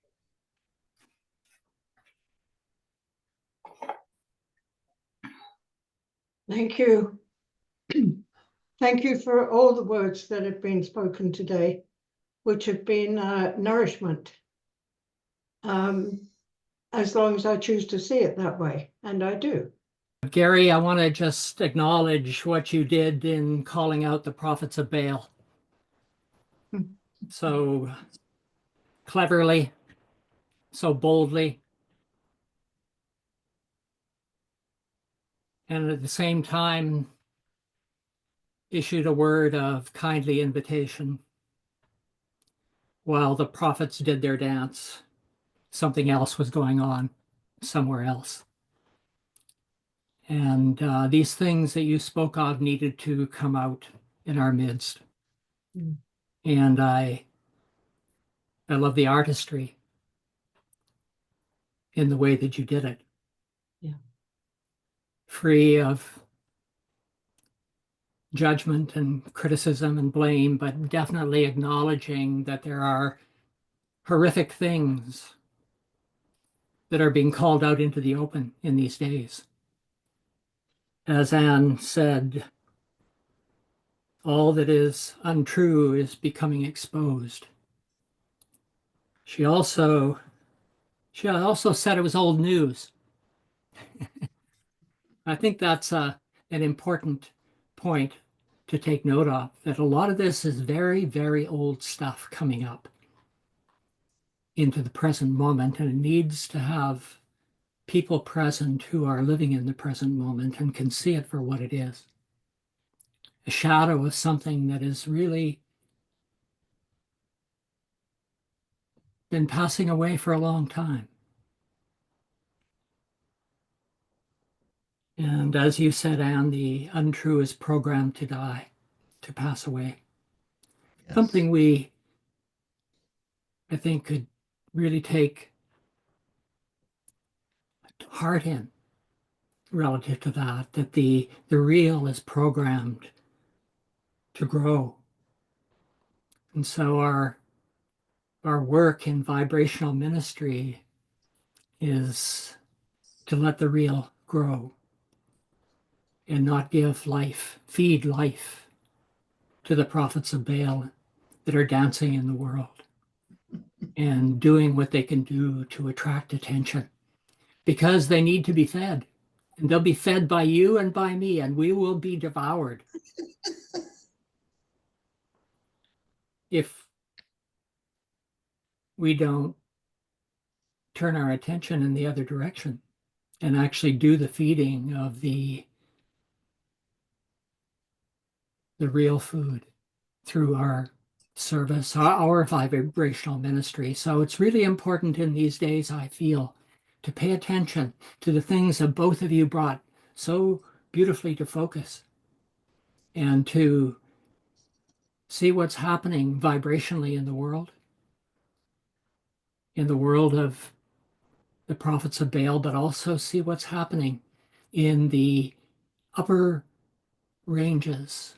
G: Thank you. Thank you for all the words that have been spoken today, which have been nourishment, as long as I choose to see it that way, and I do.
H: Gary, I want to just acknowledge what you did in calling out the prophets of Baal. So cleverly, so boldly, and at the same time issued a word of kindly invitation. While the prophets did their dance, something else was going on somewhere else. And these things that you spoke of needed to come out in our midst. And I love the artistry in the way that you did it.
G: Yeah.
H: Free of judgment and criticism and blame, but definitely acknowledging that there are horrific things that are being called out into the open in these days. As Anne said, all that is untrue is becoming exposed. She also said it was old news. I think that's an important point to take note of, that a lot of this is very, very old stuff coming up into the present moment, and it needs to have people present who are living in the present moment and can see it for what it is. A shadow of something that has really been passing away for a long time. And as you said, Anne, the untrue is programmed to die, to pass away.
A: Yes.
H: Something we, I think, could really take heart in relative to that, that the real is programmed to grow. And so our work in vibrational ministry is to let the real grow and not give life, feed life to the prophets of Baal that are dancing in the world and doing what they can do to attract attention, because they need to be fed. And they'll be fed by you and by me, and we will be devoured if we don't turn our attention in the other direction and actually do the feeding of the real food through our service, our vibrational ministry. So it's really important in these days, I feel, to pay attention to the things that both of you brought so beautifully to focus, and to see what's happening vibrationally in the world of the prophets of Baal, but also see what's happening in the upper ranges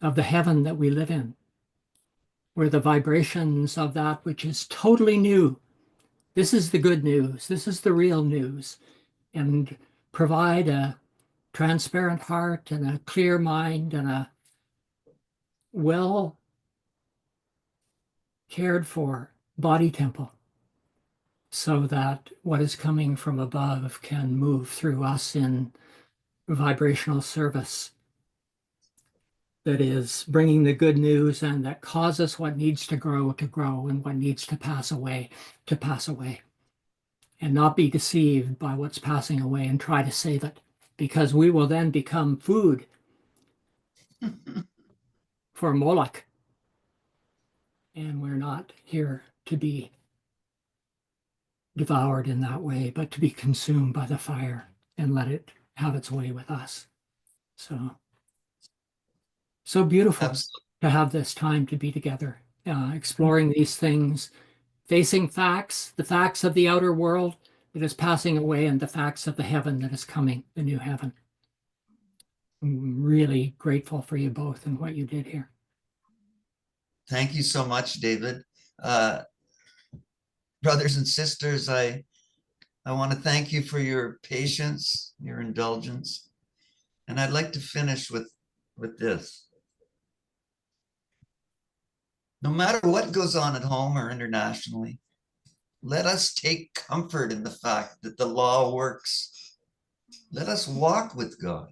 H: of the heaven that we live in, where the vibrations of that which is totally new. This is the good news. This is the real news. And provide a transparent heart and a clear mind and a well cared for body temple, so that what is coming from above can move through us in vibrational service that is bringing the good news, and that causes what needs to grow, and what needs to pass away, and not be deceived by what's passing away and try to save it, because we will then become food for Moloch. And we're not here to be devoured in that way, but to be consumed by the fire and let it have its way with us. So beautiful.
A: Absolutely.
H: To have this time to be together, exploring these things, facing facts, the facts of the outer world that is passing away, and the facts of the heaven that is coming, the new heaven. I'm really grateful for you both and what you did here.
A: Thank you so much, David. Brothers and sisters, I want to thank you for your patience, your indulgence. And I'd like to finish with this. No matter what goes on at home or internationally, let us take comfort in the fact that the law works. Let us walk with God.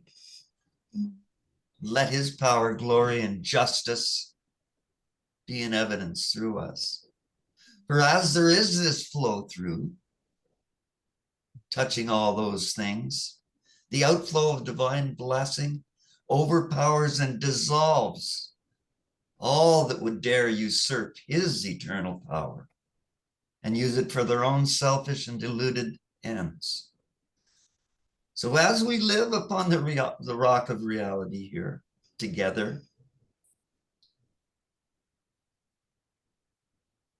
A: Let his power, glory, and justice be in evidence through us. For as there is this flow through, touching all those things, the outflow of divine blessing overpowers and dissolves all that would dare usurp his eternal power and use it for their own selfish and deluded ends. So as we live upon the rock of reality here together,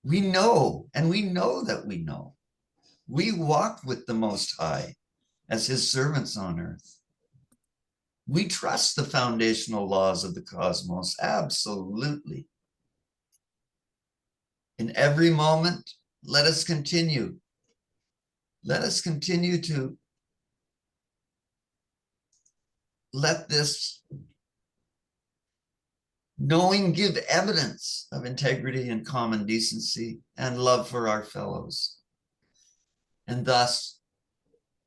A: we know, and we know that we know, we walk with the Most High as his servants on earth. We trust the foundational laws of the cosmos, absolutely. In every moment, let us continue. Let us continue to let this knowing give evidence of integrity and common decency and love for our fellows. And thus,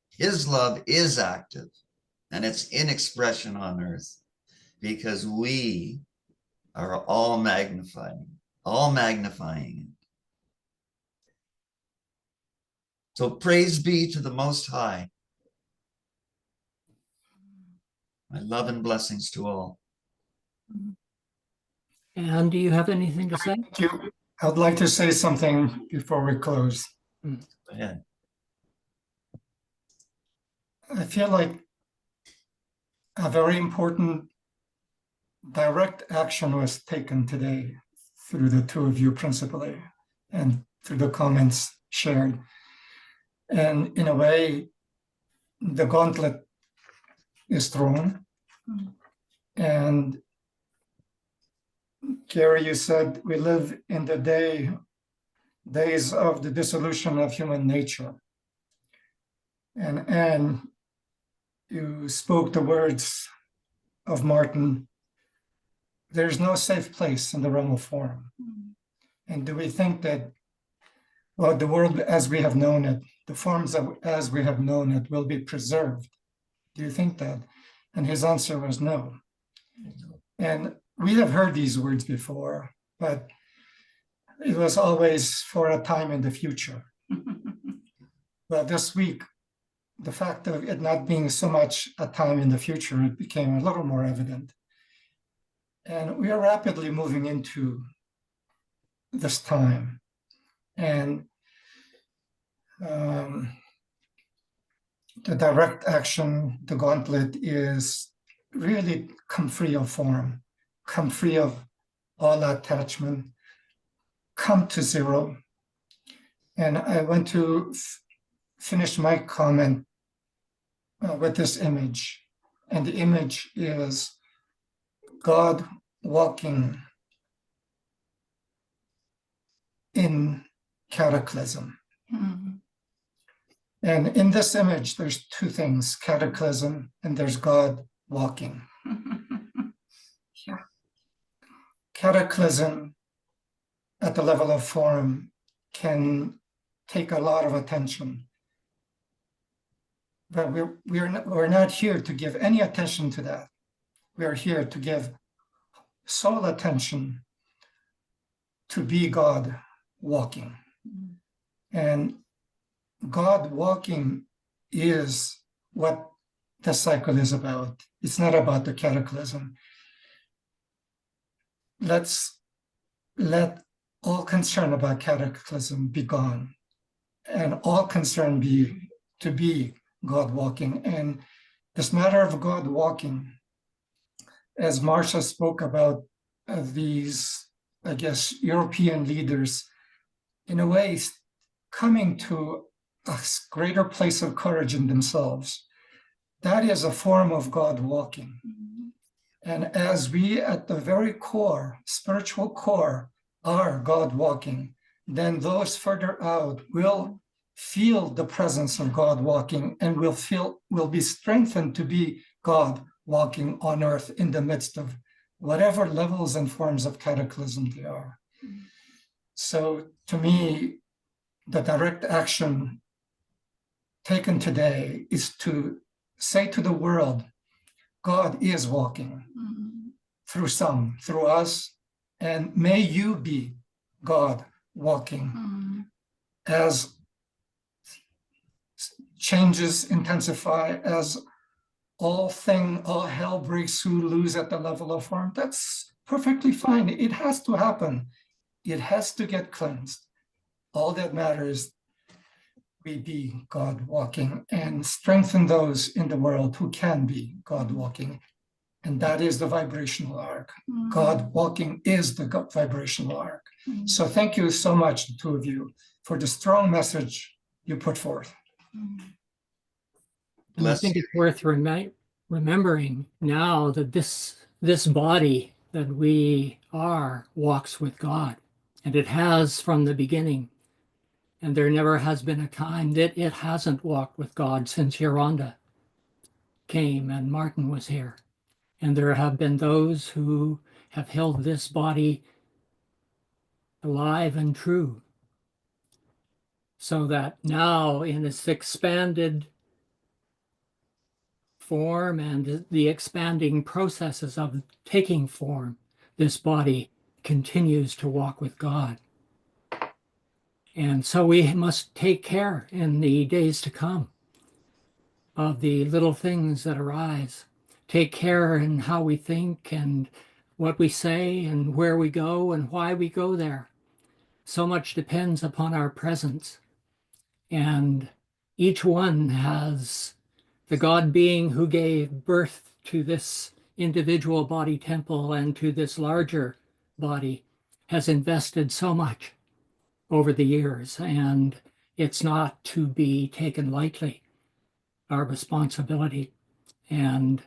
A: his love is active and it's in expression on earth because we are all magnifying it. So praise be to the Most High. My love and blessings to all.
H: And do you have anything to say?
I: Thank you. I'd like to say something before we close.
A: Go ahead.
I: I feel like a very important direct action was taken today through the two of you principally and through the comments shared. And in a way, the gauntlet is thrown. And Gary, you said we live in the days of the dissolution of human nature. And Anne, you spoke the words of Martin, there's no safe place in the realm of form. And do we think that, well, the world as we have known it, the forms as we have known it will be preserved? Do you think that? And his answer was no. And we have heard these words before, but it was always for a time in the future. Well, this week, the fact of it not being so much a time in the future, it became a little more evident. And we are rapidly moving into this time. And the direct action, the gauntlet is really come free of form, come free of all attachment, come to zero. And I want to finish my comment with this image. And the image is God walking in cataclysm. And in this image, there's two things, cataclysm and there's God walking.
F: Sure.
I: Cataclysm at the level of form can take a lot of attention. But we're not here to give any attention to that. We are here to give sole attention to be God walking. And God walking is what the cycle is about. It's not about the cataclysm. Let's let all concern about cataclysm be gone, and all concern be to be God walking. And this matter of God walking, as Marcia spoke about these, I guess, European leaders, in a way, coming to a greater place of courage in themselves. That is a form of God walking. And as we at the very core, spiritual core, are God walking, then those further out will feel the presence of God walking and will be strengthened to be God walking on earth in the midst of whatever levels and forms of cataclysm they are. So to me, the direct action taken today is to say to the world, God is walking through some, through us, and may you be God walking as changes intensify, as all hell breaks loose at the level of form. That's perfectly fine. It has to happen. It has to get cleansed. All that matters, we be God walking and strengthen those in the world who can be God walking. And that is the vibrational arc. God walking is the vibrational arc. So thank you so much, the two of you, for the strong message you put forth.
H: And I think it's worth remembering now that this body that we are walks with God, and it has from the beginning. And there never has been a time that it hasn't walked with God since Yoronda came and Martin was here. And there have been those who have held this body alive and true, so that now in its expanded form and the expanding processes of taking form, this body continues to walk with God. And so we must take care in the days to come of the little things that arise. Take care in how we think and what we say and where we go and why we go there. So much depends upon our presence. And each one has the God being who gave birth to this individual body temple and to this larger body has invested so much over the years, and it's not to be taken lightly, our responsibility. And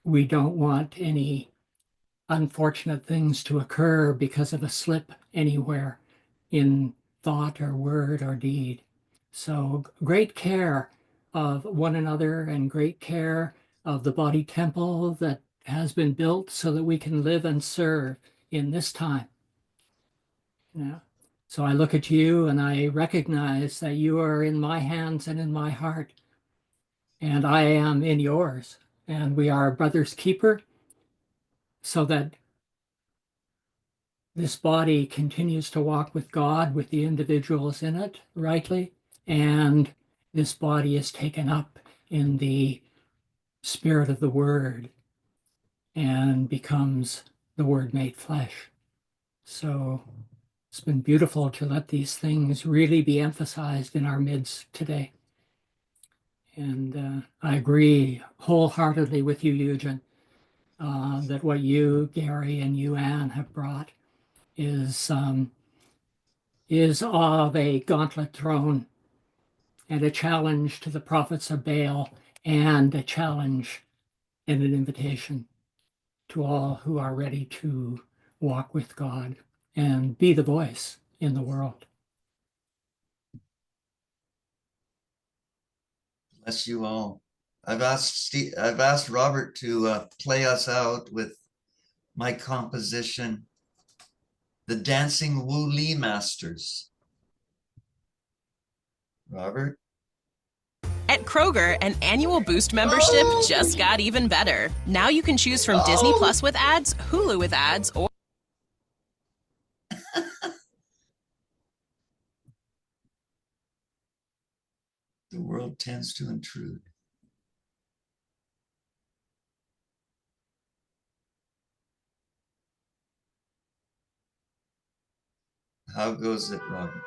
H: we don't want any unfortunate things to occur because of a slip anywhere in thought or word or deed. So great care of one another and great care of the body temple that has been built so that we can live and serve in this time. Yeah. So I look at you and I recognize that you are in my hands and in my heart, and I am in yours. And we are a brother's keeper so that this body continues to walk with God, with the individuals in it rightly, and this body is taken up in the spirit of the Word and becomes the Word made flesh. So it's been beautiful to let these things really be emphasized in our midst today. And I agree wholeheartedly with you, Eugen, that what you, Gary, and you, Anne, have brought is of a gauntlet thrown and a challenge to the prophets of Baal and a challenge and an invitation to all who are ready to walk with God and be the voice in the world.
A: Bless you all. I've asked Robert to play us out with my composition, The Dancing Wu Li Masters. Robert?
J: At Kroger, an annual Boost membership just got even better. Now you can choose from Disney Plus with ads, Hulu with ads, or
A: The world tends to intrude. How goes it, Robert?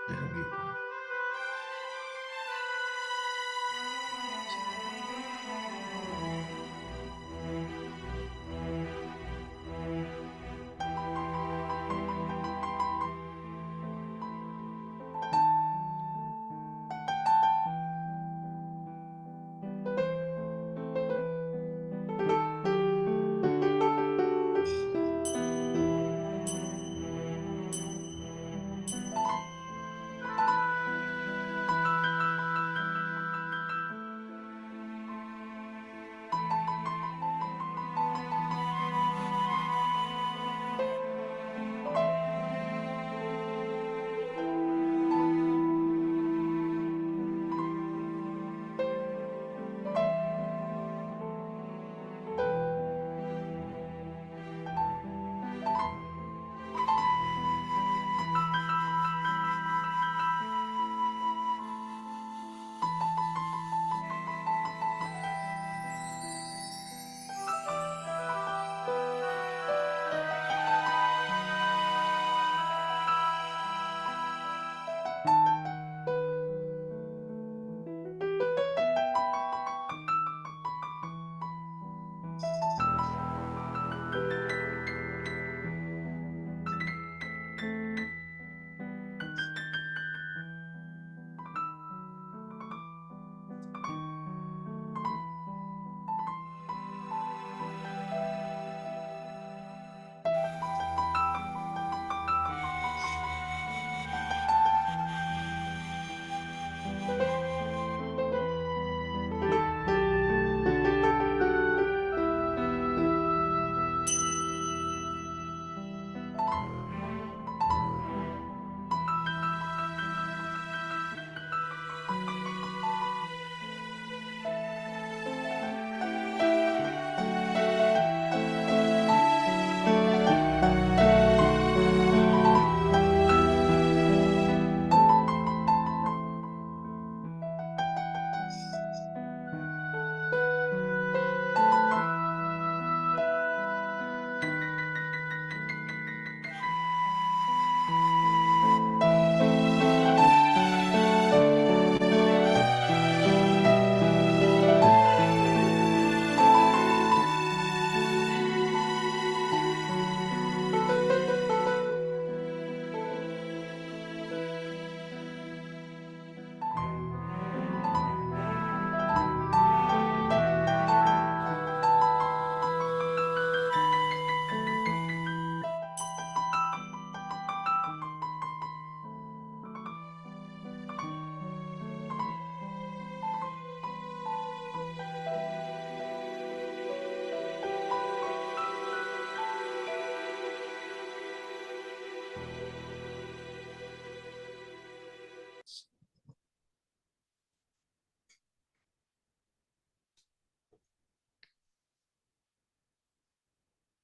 A: There we go.